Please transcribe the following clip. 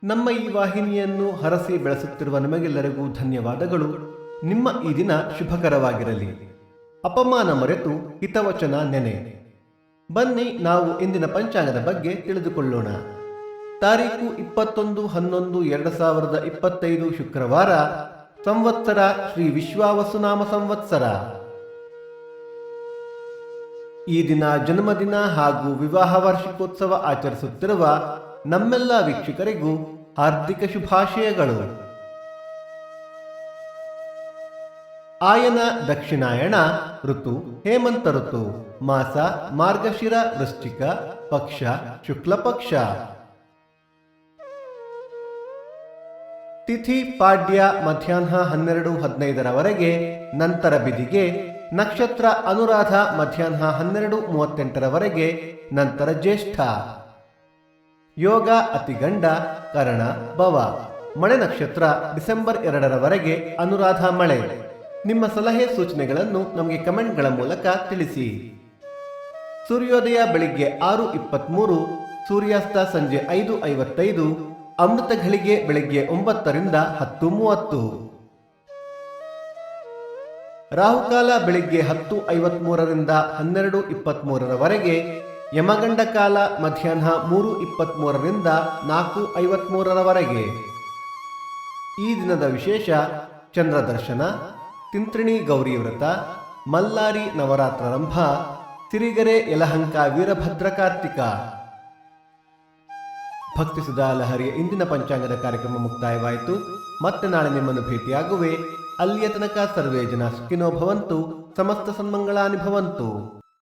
ನಮ್ಮ ಈ ವಾಹಿನಿಯನ್ನು ಹರಸಿ ಬೆಳೆಸುತ್ತಿರುವ ನಿಮಗೆಲ್ಲರಿಗೂ ಧನ್ಯವಾದಗಳು. ನಿಮ್ಮ ಈ ದಿನ ಶುಭಕರವಾಗಿರಲಿ. ಅಪಮಾನ ಮರೆತು ಹಿತವಚನ ನೆನೆ. ಬನ್ನಿ ನಾವು ಇಂದಿನ ಪಂಚಾಂಗದ ಬಗ್ಗೆ ತಿಳಿದುಕೊಳ್ಳೋಣ. ತಾರೀಕು 21/11/2025 ಶುಕ್ರವಾರ. ಸಂವತ್ಸರ ಶ್ರೀ ವಿಶ್ವಾವಸುನಾಮ ಸಂವತ್ಸರ. ಈ ದಿನ ಜನ್ಮದಿನ ಹಾಗೂ ವಿವಾಹ ವಾರ್ಷಿಕೋತ್ಸವ ಆಚರಿಸುತ್ತಿರುವ ನಮ್ಮೆಲ್ಲ ವೀಕ್ಷಕರಿಗೂ ಹಾರ್ದಿಕ ಶುಭಾಶಯಗಳು. ಆಯನ ದಕ್ಷಿಣಾಯಣ ಋತು ಹೇಮಂತ ಋತು. ಮಾಸ ಮಾರ್ಗಶಿರ ವೃಶ್ಚಿಕ. ಪಕ್ಷ ಶುಕ್ಲ ಪಕ್ಷ. ತಿಥಿ ಪಾಡ್ಯ ಮಧ್ಯಾಹ್ನ 12:15 ನಂತರ ಬಿದಿಗೆ. ನಕ್ಷತ್ರ ಅನುರಾಧ ಮಧ್ಯಾಹ್ನ 12:38 ನಂತರ ಜ್ಯೇಷ್ಠ. ಯೋಗ ಅತಿಗಂಡ ಕರಣ ಭವ. ಮಳೆ ನಕ್ಷತ್ರ ಡಿಸೆಂಬರ್ 2 ಅನುರಾಧ ಮಳೆ. ನಿಮ್ಮ ಸಲಹೆ ಸೂಚನೆಗಳನ್ನು ನಮಗೆ ಕಮೆಂಟ್ಗಳ ಮೂಲಕ ತಿಳಿಸಿ. ಸೂರ್ಯೋದಯ ಬೆಳಿಗ್ಗೆ 6:23, ಸೂರ್ಯಾಸ್ತ ಸಂಜೆ 5:55, ಅಮೃತ ಘಳಿಗೆ ಬೆಳಿಗ್ಗೆ 9 ರಿಂದ 10:30. ರಾಹುಕಾಲ ಬೆಳಿಗ್ಗೆ 10:53 ರಿಂದ 12:23. ಯಮಗಂಡ ಕಾಲ ಮಧ್ಯಾಹ್ನ 3:23 ರಿಂದ 4:53. ಈ ದಿನದ ವಿಶೇಷ ಚಂದ್ರ ದರ್ಶನ, ತಿಂತ್ರಿಣಿ ಗೌರಿ ವ್ರತ, ಮಲ್ಲಾರಿ ನವರಾತ್ರಾರಂಭ, ಸಿರಿಗೆರೆ ಯಲಹಂಕ ವೀರಭದ್ರ ಕಾರ್ತಿಕ. ಭಕ್ತಿ ಸುಧಾ ಲಹರಿಯ ಇಂದಿನ ಪಂಚಾಂಗದ ಕಾರ್ಯಕ್ರಮ ಮುಕ್ತಾಯವಾಯಿತು. ಮತ್ತೆ ನಾಳೆ ನಿಮ್ಮನ್ನು ಭೇಟಿಯಾಗುವೆ. ಅಲ್ಲಿಯ ತನಕ ಸರ್ವೇ ಜನ ಸುಖಿನೋ ಭವಂತು, ಸಮಸ್ತ ಸನ್ಮಂಗಳಾನಿ ಭವಂತು.